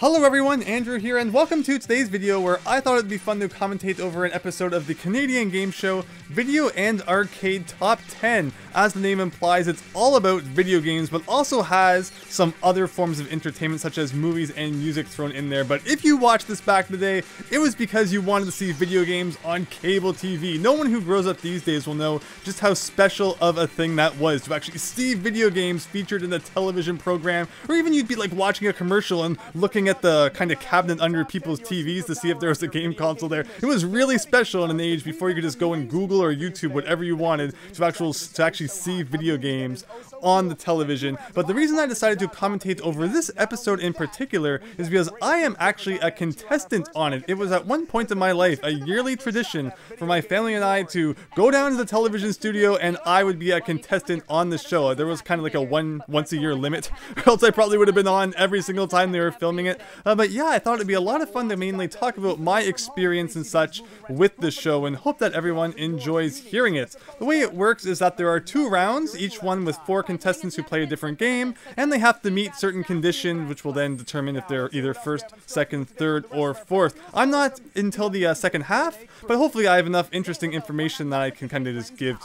Hello everyone, Andrew here, and welcome to today's video where I thought it'd be fun to commentate over an episode of the Canadian game show Video and Arcade Top 10. As the name implies, it's all about video games, but also has some other forms of entertainment such as movies and music thrown in there. But if you watched this back in the day, it was because you wanted to see video games on cable TV. No one who grows up these days will know just how special of a thing that was to actually see video games featured in a television program, or even you'd be like watching a commercial and looking at the kind of cabinet under people's TVs to see if there was a game console there. It was really special in an age before you could just go and Google or YouTube whatever you wanted to actually see video games on the television. But the reason I decided to commentate over this episode in particular is because I am actually a contestant on it. It was at one point in my life a yearly tradition for my family and I to go down to the television studio and I would be a contestant on the show. There was kind of like a once a year limit, or else I probably would have been on every single time they were filming it. But yeah, I thought it'd be a lot of fun to mainly talk about my experience and such with the show, and hope that everyone enjoys hearing it. The way it works is that there are 2 rounds, each one with 4 contestants who play a different game, and they have to meet certain conditions which will then determine if they're either first, second, third, or fourth. I'm not until the second half, but hopefully I have enough interesting information that I can kind of just give,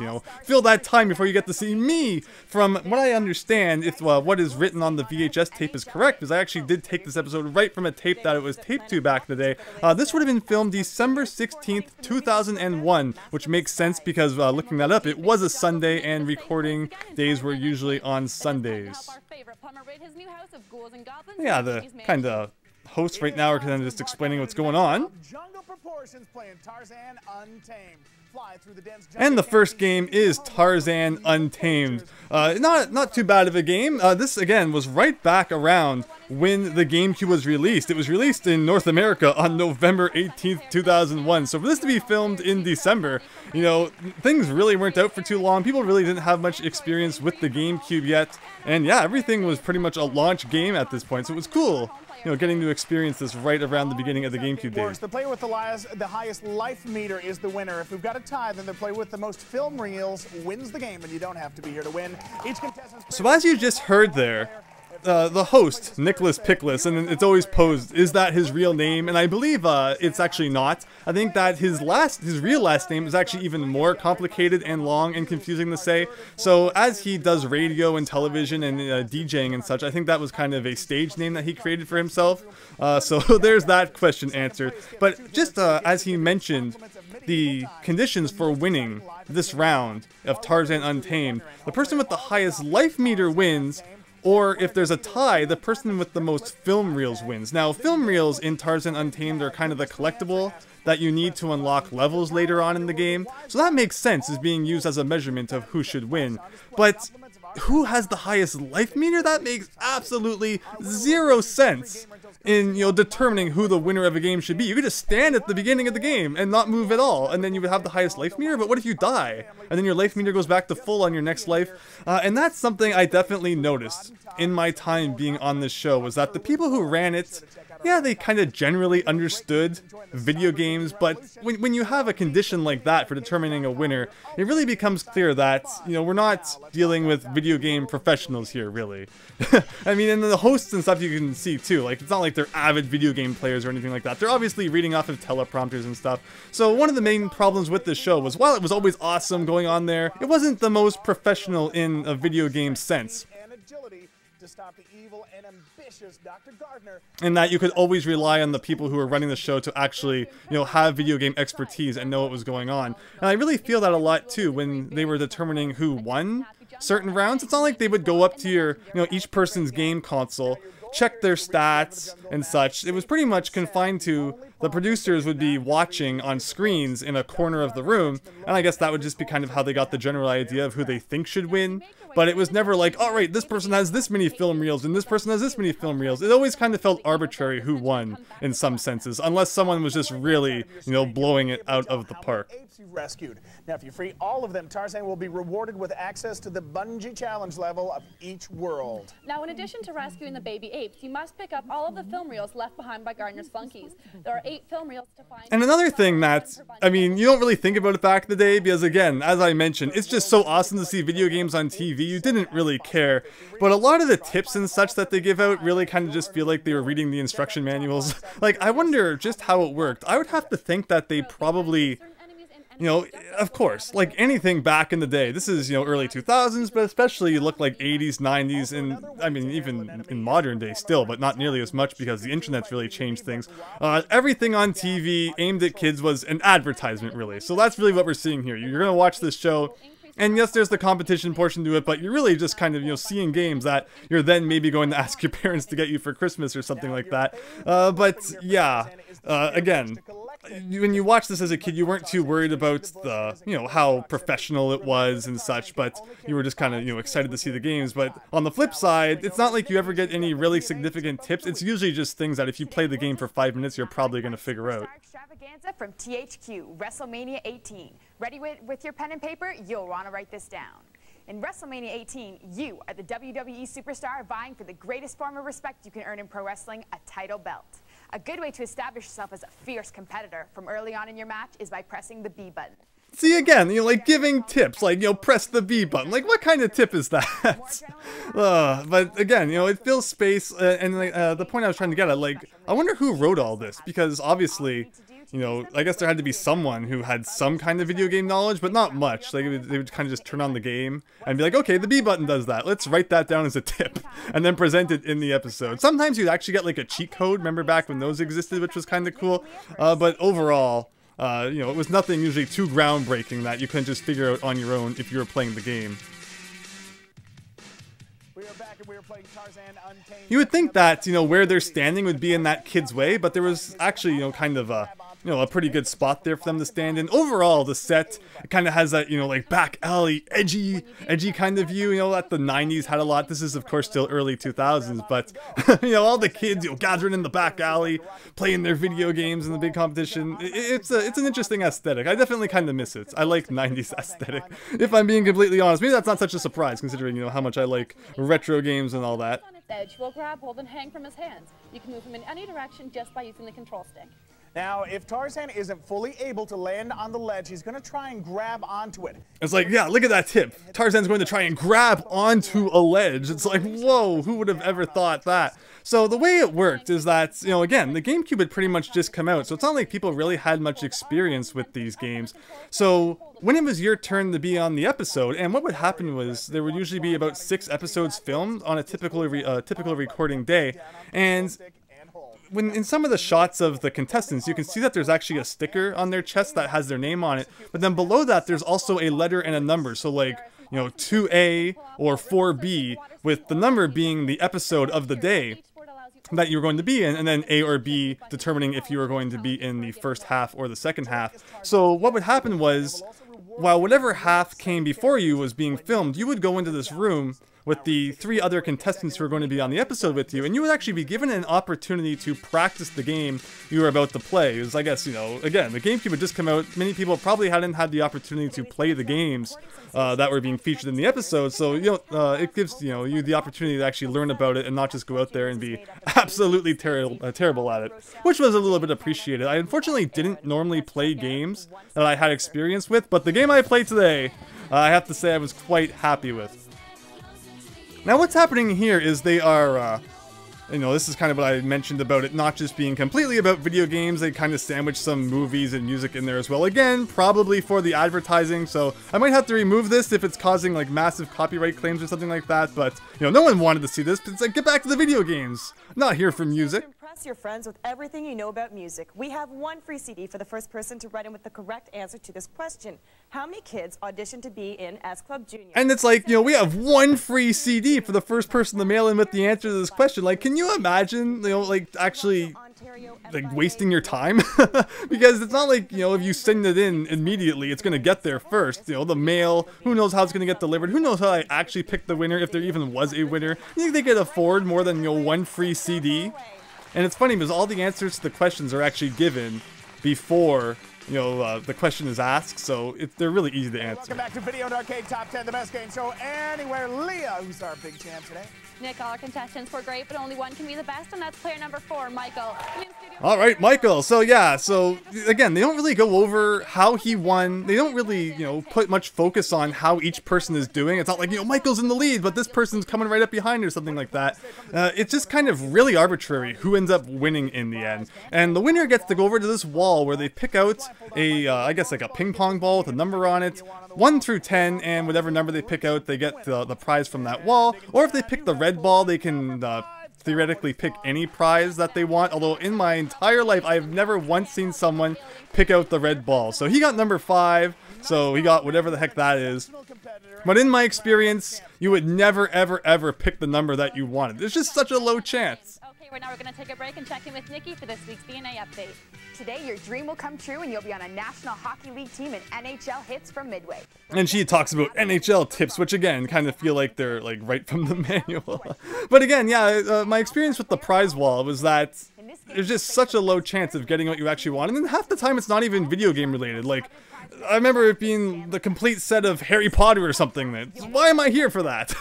fill that time before you get to see me. From what I understand, if what is written on the VHS tape is correct, because I actually did take this episode right from a tape that it was taped to back in the day. This would have been filmed December 16th, 2001, which makes sense because looking that up, it was a Sunday and recording days were usually on Sundays. Yeah, the kind of hosts right now are kind of just explaining what's going on. And the first game is Tarzan Untamed. Not too bad of a game. This again was right back around when the GameCube was released. It was released in North America on November 18th, 2001. So for this to be filmed in December, things really weren't out for too long. People really didn't have much experience with the GameCube yet. And yeah, everything was pretty much a launch game at this point. So it was cool, getting to experience this right around the beginning of the GameCube days. The player with the highest life meter is the winner. If we've got a tie, then the player with the most film reels wins the game, and you don't have to be here to win. Each contestant. So as you just heard there, the host, Nicholas Pickless, and it's always posed, is that his real name? And I believe it's actually not. I think that his real last name is actually even more complicated and long and confusing to say. So as he does radio and television and DJing and such, I think that was kind of a stage name that he created for himself. So there's that question answered. But just as he mentioned, the conditions for winning this round of Tarzan Untamed, the person with the highest life meter wins, or if there's a tie, the person with the most film reels wins. Now, film reels in Tarzan Untamed are kind of the collectible that you need to unlock levels later on in the game. So that makes sense as being used as a measurement of who should win. But who has the highest life meter? That makes absolutely 0 sense in determining who the winner of a game should be. You could just stand at the beginning of the game and not move at all, and then you would have the highest life meter. But what if you die and then your life meter goes back to full on your next life? And that's something I definitely noticed in my time being on this show, was that the people who ran it, yeah, they kind of generally understood video games, but when you have a condition like that for determining a winner, it really becomes clear that, we're not dealing with video game professionals here, really. I mean, and the hosts and stuff you can see too, like, it's not like they're avid video game players or anything like that. They're obviously reading off of teleprompters and stuff. So one of the main problems with this show was, while it was always awesome going on there, it wasn't the most professional in a video game sense. To stop the evil and ambitious Dr. Gardner. And that you could always rely on the people who were running the show to actually, have video game expertise and know what was going on. And I really feel that a lot too when they were determining who won certain rounds. It's not like they would go up to your, each person's game console, check their stats and such. It was pretty much confined to the producers would be watching on screens in a corner of the room, and I guess that would just be kind of how they got the general idea of who they think should win. But it was never like, all right, this person has this many film reels and this person has this many film reels. It always kind of felt arbitrary who won in some senses, unless someone was just really, blowing it out of the park. Rescued. Now, if you free all of them, Tarzan will be rewarded with access to the Bungie challenge level of each world. Now, in addition to rescuing the baby apes, you must pick up all of the film reels left behind by Gardner's Flunkies. There are 8 film reels to find. And another thing that, I mean, you don't really think about it back in the day because, again, as I mentioned, it's just so awesome to see video games on TV. You didn't really care. But a lot of the tips and such that they give out really kind of just feel like they were reading the instruction manuals. Like, I wonder just how it worked. I would have to think that they probably, you know, of course, like anything back in the day, this is, you know, early 2000s, but especially you look like 80s, 90s, and I mean, even in modern day still, but not nearly as much because the internet's really changed things. Everything on TV aimed at kids was an advertisement, really. So that's really what we're seeing here. You're going to watch this show, and yes, there's the competition portion to it, but you're really just kind of, you know, seeing games that you're then maybe going to ask your parents to get you for Christmas or something like that. But yeah, again, when you watch this as a kid, you weren't too worried about the, you know, how professional it was and such, but you were just kind of, you know, excited to see the games. But on the flip side, it's not like you ever get any really significant tips. It's usually just things that if you play the game for 5 minutes, you're probably going to figure out. Extravaganza from THQ, WrestleMania 18. Ready with your pen and paper? You'll want to write this down. In WrestleMania 18, you are the WWE superstar vying for the greatest form of respect you can earn in pro wrestling, a title belt. A good way to establish yourself as a fierce competitor from early on in your match is by pressing the B button. See, again, you know, like giving tips, like, you know, press the B button. Like, what kind of tip is that? But again, you know, it fills space, and the point I was trying to get at, like, I wonder who wrote all this, because obviously, you know, I guess there had to be someone who had some kind of video game knowledge, but not much. Like, they would kind of just turn on the game and be like, okay, the B button does that. Let's write that down as a tip and then present it in the episode. Sometimes you'd actually get like a cheat code. Remember back when those existed, which was kind of cool. But overall, you know, it was nothing usually too groundbreaking that you couldn't just figure out on your own if you were playing the game. You would think that, you know, where they're standing would be in that kid's way, but there was actually, you know, kind of a, you know, a pretty good spot there for them to stand in. Overall, the set kind of has that, you know, like back alley, edgy kind of view, you know, that the 90s had a lot. This is, of course, still early 2000s, but, you know, all the kids, you know, gathering in the back alley, playing their video games in the big competition. It's an interesting aesthetic. I definitely kind of miss it. I like 90s aesthetic, if I'm being completely honest. Maybe that's not such a surprise, considering, you know, how much I like retro games and all that. Edge will grab hold and hang from his hands. You can move him in any direction just by using the control stick. Now, if Tarzan isn't fully able to land on the ledge, he's going to try and grab onto it. It's like, yeah, look at that tip. Tarzan's going to try and grab onto a ledge. It's like, whoa, who would have ever thought that? So the way it worked is that, you know, again, the GameCube had pretty much just come out, so it's not like people really had much experience with these games. So when it was your turn to be on the episode, and what would happen was there would usually be about 6 episodes filmed on a typical recording day, and when in some of the shots of the contestants, you can see that there's actually a sticker on their chest that has their name on it, but then below that there's also a letter and a number. So like, you know, 2A or 4B, with the number being the episode of the day that you were going to be in, and then A or B determining if you were going to be in the first half or the second half. So what would happen was, while whatever half came before you was being filmed, you would go into this room with the 3 other contestants who are going to be on the episode with you, and you would actually be given an opportunity to practice the game you were about to play. Because I guess, you know, again, the GameCube had just come out. Many people probably hadn't had the opportunity to play the games that were being featured in the episode, so, you know, it gives, you know, you the opportunity to actually learn about it and not just go out there and be absolutely terrible at it, which was a little bit appreciated. I unfortunately didn't normally play games that I had experience with, but the game I played today, I have to say I was quite happy with. Now what's happening here is they are, you know, this is kind of what I mentioned about it not just being completely about video games. They kind of sandwich some movies and music in there as well. Again, probably for the advertising, so I might have to remove this if it's causing like massive copyright claims or something like that, but, you know, no one wanted to see this. It's like, get back to the video games. I'm not here for music. Impress your friends with everything you know about music. We have 1 free CD for the first person to write in with the correct answer to this question. How many kids auditioned to be in S Club Junior? And it's like, you know, we have 1 free CD for the first person to mail in with the answer to this question. Like, can you imagine, you know, like, actually, like, wasting your time? Because it's not like, you know, if you send it in immediately, it's going to get there first. You know, the mail, who knows how it's going to get delivered? Who knows how I actually picked the winner, if there even was a winner? You think they could afford more than, you know, 1 free CD? And it's funny because all the answers to the questions are actually given before the question is asked, so they're really easy to answer. Welcome back to Video and Arcade Top 10, the best game show anywhere. Leah, who's our big champ today? Nick, all our contestants were great, but only one can be the best, and that's player number 4, Michael. All right, Michael. So yeah, so again, they don't really go over how he won. They don't really, put much focus on how each person is doing. It's not like, Michael's in the lead, but this person's coming right up behind or something like that. It's just kind of really arbitrary who ends up winning in the end. And the winner gets to go over to this wall where they pick out a, I guess like a ping pong ball with a number on it, 1 through 10, and whatever number they pick out, they get the prize from that wall. Or if they pick the red ball, they can theoretically pick any prize that they want, although in my entire life I have never once seen someone pick out the red ball. So he got number 5, so he got whatever the heck that is. But in my experience, you would never ever ever pick the number that you wanted. There's just such a low chance. Okay, right now we're going to take a break and check in with Nikki for this week's BNA update. Today, your dream will come true and you'll be on a National Hockey League team in NHL Hits from Midway. And she talks about NHL tips, which again, kind of feel like they're like right from the manual. But again, yeah, my experience with the prize wall was that there's just such a low chance of getting what you actually want. And then half the time it's not even video game related. Like, I remember it being the complete set of Harry Potter or something. Why am I here for that?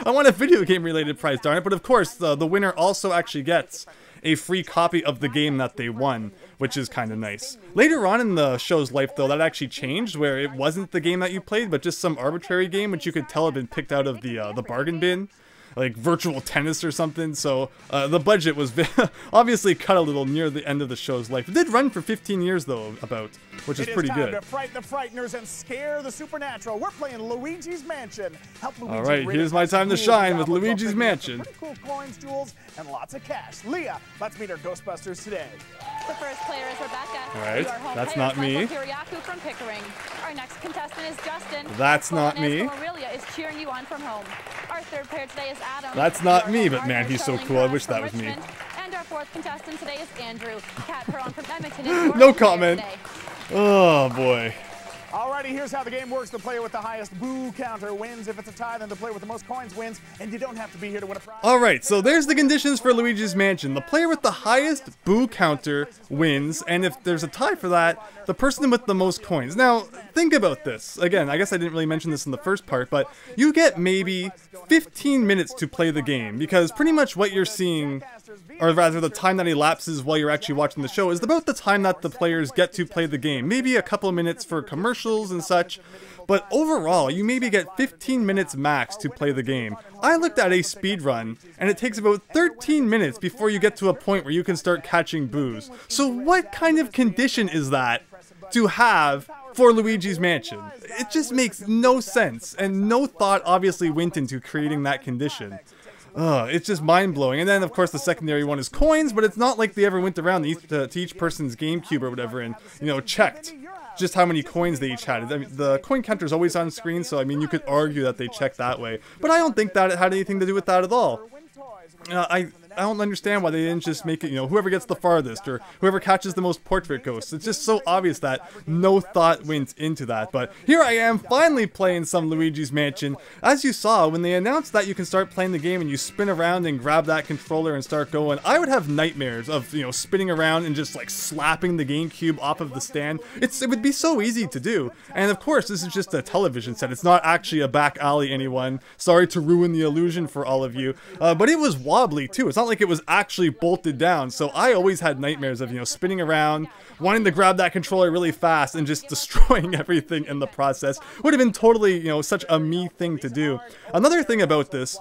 I want a video game related prize, darn it. But of course, the winner also actually gets a free copy of the game that they won, which is kind of nice. Later on in the show's life, though, that actually changed, where it wasn't the game that you played, but just some arbitrary game, which you could tell had been picked out of the bargain bin, like virtual tennis or something. So the budget was obviously cut a little near the end of the show's life. It did run for 15 years, though, which is pretty good. It is time to frighten the frighteners and scare the supernatural. We're playing Luigi's Mansion. Help Luigi. All right, here's my time to shine with Luigi's Mansion. Pretty cool coins, jewels, and lots of cash. Leah, let's meet our Ghostbusters today. The first player is Rebecca. All right, that's not me. Kiriakou from Pickering. Our next contestant is Justin. That's not me. Aurelia is cheering you on from home. Our third player today is Adam. That's not me, but man, he's so cool. I wish that was me. And our fourth contestant today is Andrew. Kat Perron from Edmonton is no comment. Oh boy. Alrighty, here's how the game works. The player with the highest boo counter wins. If it's a tie, then the player with the most coins wins, and you don't have to be here to win a prize. Alright, so there's the conditions for Luigi's Mansion. The player with the highest boo counter wins, and if there's a tie for that, the person with the most coins. Now, think about this. Again, I guess I didn't really mention this in the first part, but you get maybe 15 minutes to play the game, because pretty much what you're seeing, or rather the time that elapses while you're actually watching the show, is about the time that the players get to play the game. Maybe a couple of minutes for commercials and such, but overall you maybe get 15 minutes max to play the game. I looked at a speed run, and it takes about 13 minutes before you get to a point where you can start catching boos. So what kind of condition is that to have for Luigi's Mansion? It just makes no sense, and no thought obviously went into creating that condition. It's just mind-blowing. And then, of course, the secondary one is coins, but it's not like they ever went around to each person's GameCube or whatever and, checked just how many coins they each had. I mean, the coin counter is always on screen, so, I mean, you could argue that they checked that way. But I don't think that it had anything to do with that at all. I don't understand why they didn't just make it, whoever gets the farthest or whoever catches the most portrait ghosts. It's just so obvious that no thought went into that. But here I am finally playing some Luigi's Mansion. As you saw, when they announced that you can start playing the game and you spin around and grab that controller and start going, I would have nightmares of, spinning around and just like slapping the GameCube off of the stand. It would be so easy to do. And of course, this is just a television set. It's not actually a back alley, anyone. Sorry to ruin the illusion for all of you. But it was wobbly too. It's not like it was actually bolted down, so I always had nightmares of spinning around, wanting to grab that controller really fast and just destroying everything in the process. Would have been totally such a me thing to do. Another thing about this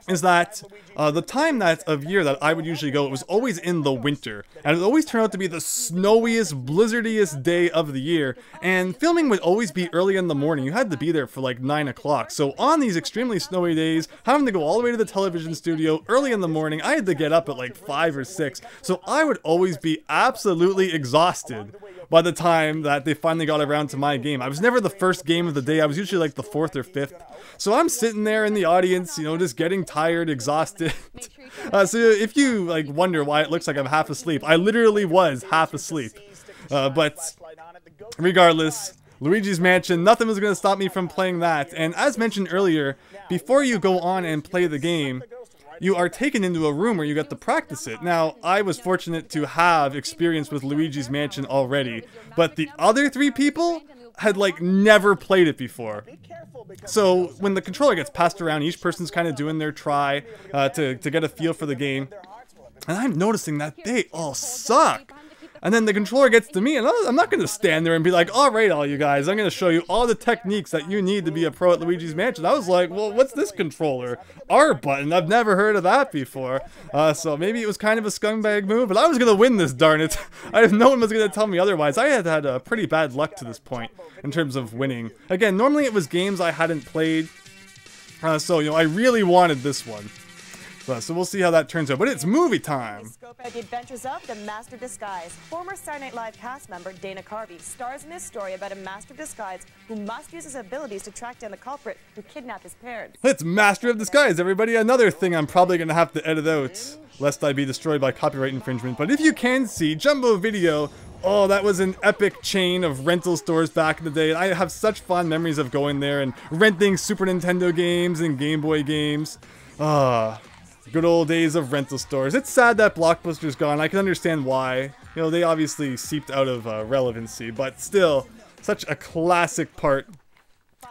is that the time of year that I would usually go, it was always in the winter, and it would always turn out to be the snowiest, blizzardiest day of the year, and filming would always be early in the morning. You had to be there for like 9 o'clock, so on these extremely snowy days, having to go all the way to the television studio early in the morning, I had to get up at like 5 or 6, so I would always be absolutely exhausted by the time that they finally got around to my game. I was never the first game of the day, I was usually like the 4th or 5th. So I'm sitting there in the audience, just getting tired, exhausted. So if you wonder why it looks like I'm half asleep, I literally was half asleep. But regardless, Luigi's Mansion, nothing was going to stop me from playing that. And as mentioned earlier, before you go on and play the game, you are taken into a room where you get to practice it. Now, I was fortunate to have experience with Luigi's Mansion already, but the other 3 people had like never played it before. So when the controller gets passed around, each person's kind of doing their try to get a feel for the game. And I'm noticing that they all suck. And then the controller gets to me, and I'm not going to stand there and be like, alright, all you guys, I'm going to show you all the techniques that you need to be a pro at Luigi's Mansion. I was like, well, what's this controller? R button, I've never heard of that before. So maybe it was kind of a scumbag move, but I was going to win this, darn it. No one was going to tell me otherwise. I had a pretty bad luck to this point in terms of winning. Again, normally it was games I hadn't played, so, you know, I really wanted this one. So we'll see how that turns out. But it's movie time. Scope out the adventures of the Master of Disguise. Former Saturday Night Live cast member Dana Carvey stars in this story about a Master of Disguise who must use his abilities to track down the culprit who kidnapped his parents. It's Master of Disguise, everybody. Another thing I'm probably going to have to edit out, lest I be destroyed by copyright infringement. But if you can see, Jumbo Video, oh, that was an epic chain of rental stores back in the day. And I have such fond memories of going there and renting Super Nintendo games and Game Boy games. Good old days of rental stores. It's sad that Blockbuster's gone. I can understand why. You know, they obviously seeped out of relevancy, but still, such a classic part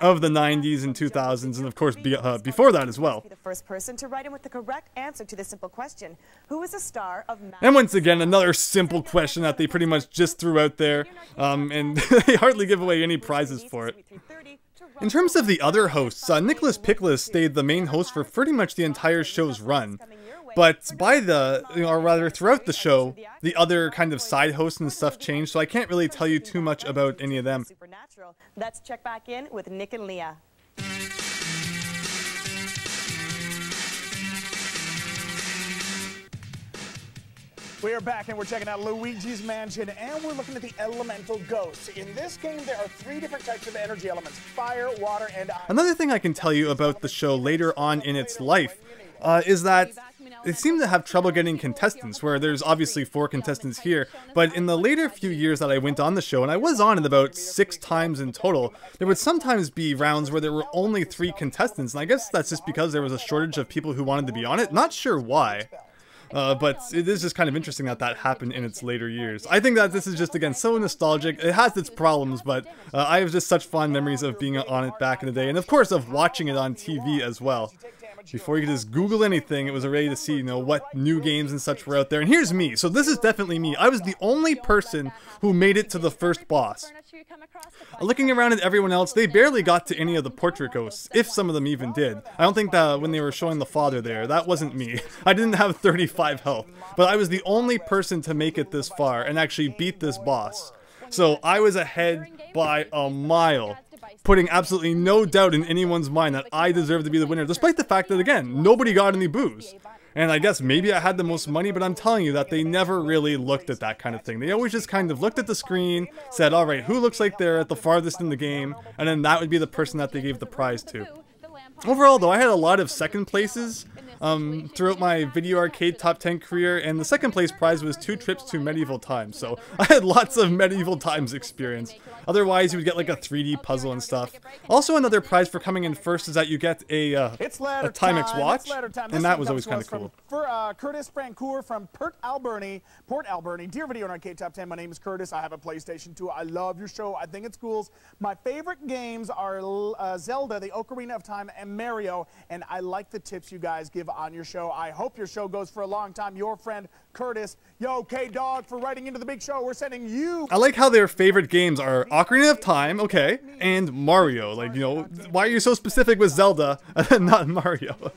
of the 90s and 2000s, and of course before that as well. The first person to write in with the correct answer to this simple question: who is the star of And once again, another simple question that they pretty much just threw out there, and they hardly give away any prizes for it. In terms of the other hosts, Nicholas Pickles stayed the main host for pretty much the entire show's run. But by the, or rather throughout the show, the other kind of side hosts and stuff changed, so I can't really tell you too much about any of them. Let's check back in with Nick and Leah. We are back and we're checking out Luigi's Mansion and we're looking at the elemental ghosts. In this game, there are 3 different types of energy elements: fire, water, and ice. Another thing I can tell you about the show later on in its life is that they seem to have trouble getting contestants, where there's obviously 4 contestants here, but in the later few years that I went on the show, and I was on it about 6 times in total, there would sometimes be rounds where there were only 3 contestants, and I guess that's just because there was a shortage of people who wanted to be on it. Not sure why. But it is just kind of interesting that that happened in its later years. I think that this is just, again, so nostalgic. It has its problems, but I have just such fond memories of being on it back in the day, and of course of watching it on TV as well. Before you could just Google anything, it was already to see, you know, what new games and such were out there. And here's me. So this is definitely me. I was the only person who made it to the first boss. Looking around at everyone else, they barely got to any of the portrait ghosts, if some of them even did. I don't think that when they were showing the father there, that wasn't me. I didn't have 35 health, but I was the only person to make it this far and actually beat this boss. So I was ahead by a mile, putting absolutely no doubt in anyone's mind that I deserved to be the winner, despite the fact that, again, nobody got any boos. And I guess maybe I had the most money, but I'm telling you that they never really looked at that kind of thing. They always just kind of looked at the screen, said, alright, who looks like they're at the farthest in the game, and then that would be the person that they gave the prize to. Overall, though, I had a lot of second places throughout my Video Arcade Top 10 career, and the second place prize was 2 trips to Medieval Times, so I had lots of Medieval Times experience. Otherwise, you would get like a 3D puzzle and stuff. Also, another prize for coming in first is that you get a Timex watch, and that was always kind of cool. For Curtis Francoeur from Port Alberni. Dear Video and Arcade Top 10, my name is Curtis. I have a PlayStation 2. I love your show. I think it's cool. My favorite games are Zelda, the Ocarina of Time, and Mario, and I like the tips you guys give on your show. I hope your show goes for a long time. Your friend Curtis. Yo, K-Dog, for writing into the big show. We're sending you. I like how their favorite games are Ocarina of Time, okay, and Mario. Like, you know, why are you so specific with Zelda and not Mario?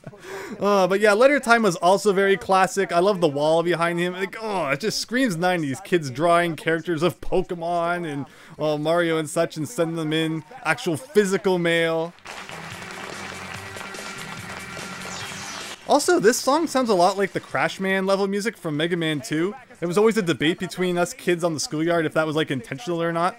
But yeah, Letter Time was also very classic. I love the wall behind him. Like, oh, it just screams 90s. Kids drawing characters of Pokemon and Mario and such and sending them in actual physical mail. Also, this song sounds a lot like the Crashman level music from Mega Man 2. There was always a debate between us kids on the schoolyard if that was like intentional or not.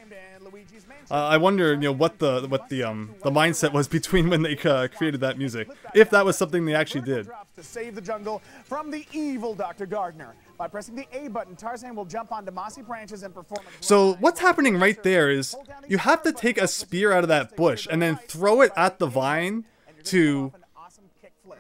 I wonder, you know, what the mindset was between when they created that music, if that was something they actually did. To save the jungle from the evil Dr. Gardner. By pressing the A button, Tarzan will jump onto mossy branches and perform. So what's happening right there is you have to take a spear out of that bush and then throw it at the vine to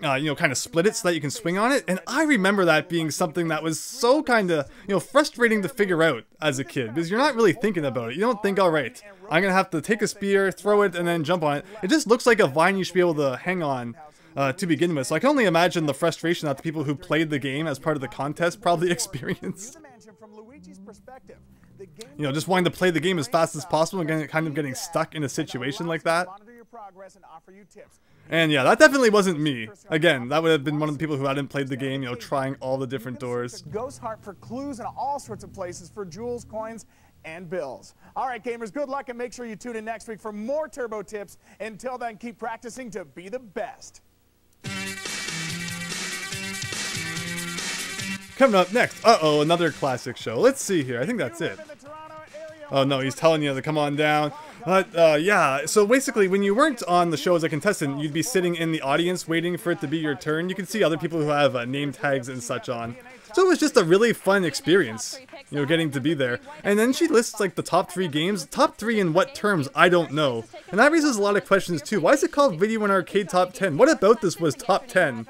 kind of split it so that you can swing on it. And I remember that being something that was so kind of, frustrating to figure out as a kid, because you're not really thinking about it. You don't think, all right, I'm going to have to take a spear, throw it, and then jump on it. It just looks like a vine you should be able to hang on to begin with. So I can only imagine the frustration that the people who played the game as part of the contest probably experienced. Just wanting to play the game as fast as possible and kind of getting stuck in a situation like that. And yeah, that definitely wasn't me. Again, that would have been one of the people who hadn't played the game, trying all the different doors. Ghost Heart for clues in all sorts of places for jewels, coins, and bills. All right, gamers, good luck, and make sure you tune in next week for more Turbo tips. Until then, keep practicing to be the best. Coming up next, another classic show. Let's see here. I think that's it. Oh no, he's telling you to come on down. Yeah, so basically when you weren't on the show as a contestant, you'd be sitting in the audience waiting for it to be your turn. You can see other people who have name tags and such on. So it was just a really fun experience, getting to be there. And then she lists like the top 3 games. Top 3 in what terms, I don't know. And that raises a lot of questions too. Why is it called Video and Arcade Top 10? What about this was top 10?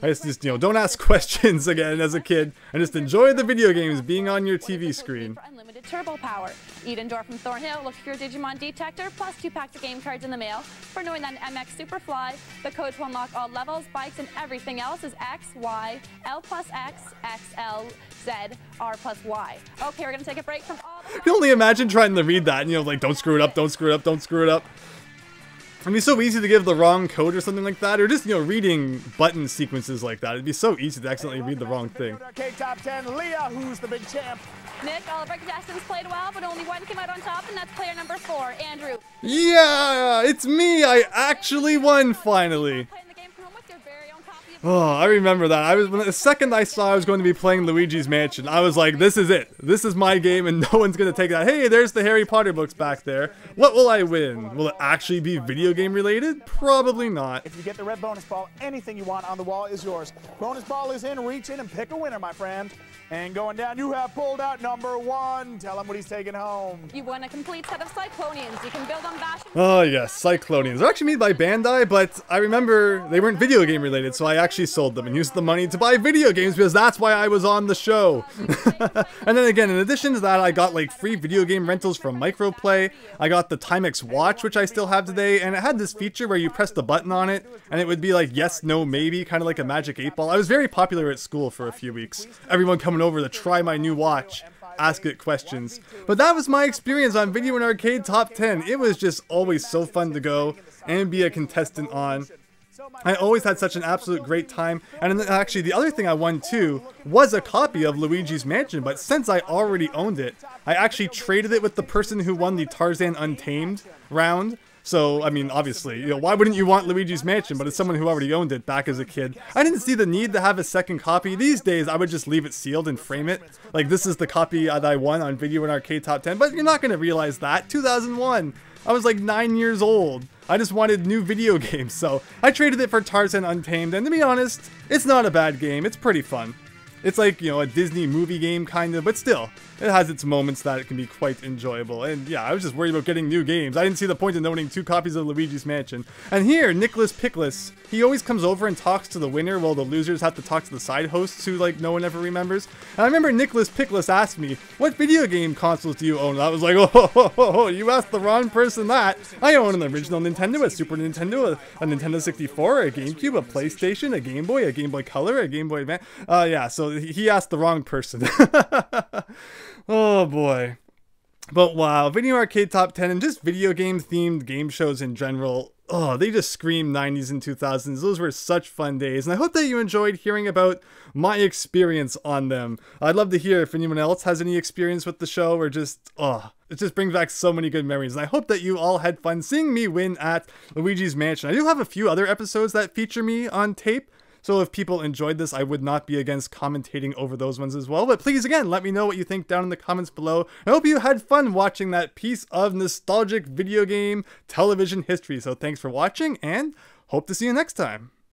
I just, don't ask questions again as a kid, and just enjoy the video games being on your TV screen. Unlimited turbo power. Eden Door from Thornhill, look for your Digimon detector, plus 2 packs of game cards in the mail. For knowing that an MX Superfly, the code to unlock all levels, bikes, and everything else is X, Y, L plus X, XL, Z, R plus Y. Okay, we're gonna take a break from all the... I can only imagine trying to read that, and like, don't screw it up, don't screw it up, don't screw it up. It'd be so easy to give the wrong code or something like that, or just, reading button sequences like that. It'd be so easy to accidentally read the wrong thing. Okay, top 10, Leah, who's the big champ? Nick, all of our contestants played well, but only one came out on top, and that's player number 4, Andrew. Yeah, it's me. I actually won finally. Playing the game from home with your very own copy of... Oh, I remember that. The second I saw I was going to be playing Luigi's Mansion, I was like, this is it. This is my game, and no one's going to take that. Hey, there's the Harry Potter books back there. What will I win? Will it actually be video game related? Probably not. If you get the red bonus ball, anything you want on the wall is yours. Bonus ball is in. Reach in and pick a winner, my friend. And going down, you have pulled out number 1. Tell him what he's taking home. You won a complete set of Cyclonians. You can build on Bash. Oh yes, Cyclonians. They're actually made by Bandai, but I remember they weren't video game related, so I actually sold them and used the money to buy video games because that's why I was on the show. And then again, in addition to that, I got like free video game rentals from Microplay. I got the Timex watch, which I still have today, and it had this feature where you press the button on it, and it would be like yes, no, maybe, kind of like a Magic 8-Ball. I was very popular at school for a few weeks. Everyone coming over to try my new watch, ask it questions. But that was my experience on Video and Arcade Top 10. It was just always so fun to go and be a contestant on. I always had such an absolute great time. And then actually the other thing I won too was a copy of Luigi's Mansion, but since I already owned it, I actually traded it with the person who won the Tarzan Untamed round. So, I mean, obviously, why wouldn't you want Luigi's Mansion? But as someone who already owned it back as a kid, I didn't see the need to have a second copy. These days, I would just leave it sealed and frame it. Like, this is the copy that I won on Video and Arcade Top 10. But you're not going to realize that. 2001. I was like 9 years old. I just wanted new video games. So, I traded it for Tarzan Untamed. And to be honest, it's not a bad game. It's pretty fun. It's like, a Disney movie game kind of, but still, it has its moments that it can be quite enjoyable. And yeah, I was just worried about getting new games. I didn't see the point in owning 2 copies of Luigi's Mansion. And here, Nicholas Pickless, he always comes over and talks to the winner while the losers have to talk to the side hosts who, like, no one ever remembers. And I remember Nicholas Pickless asked me, what video game consoles do you own? And I was like, oh, you asked the wrong person that. I own an original Nintendo, a Super Nintendo, a Nintendo 64, a GameCube, a PlayStation, a Game Boy Color, a Game Boy Advance. Yeah, so he asked the wrong person. Oh boy. But wow, Video Arcade Top 10 and just video game themed game shows in general, oh, they just scream 90s and 2000s. Those were such fun days, and I hope that you enjoyed hearing about my experience on them. I'd love to hear if anyone else has any experience with the show, or just, it just brings back so many good memories, and I hope that you all had fun seeing me win at Luigi's Mansion. I do have a few other episodes that feature me on tape, so if people enjoyed this, I would not be against commentating over those ones as well. But please, again, let me know what you think down in the comments below. I hope you had fun watching that piece of nostalgic video game television history. So thanks for watching, and hope to see you next time.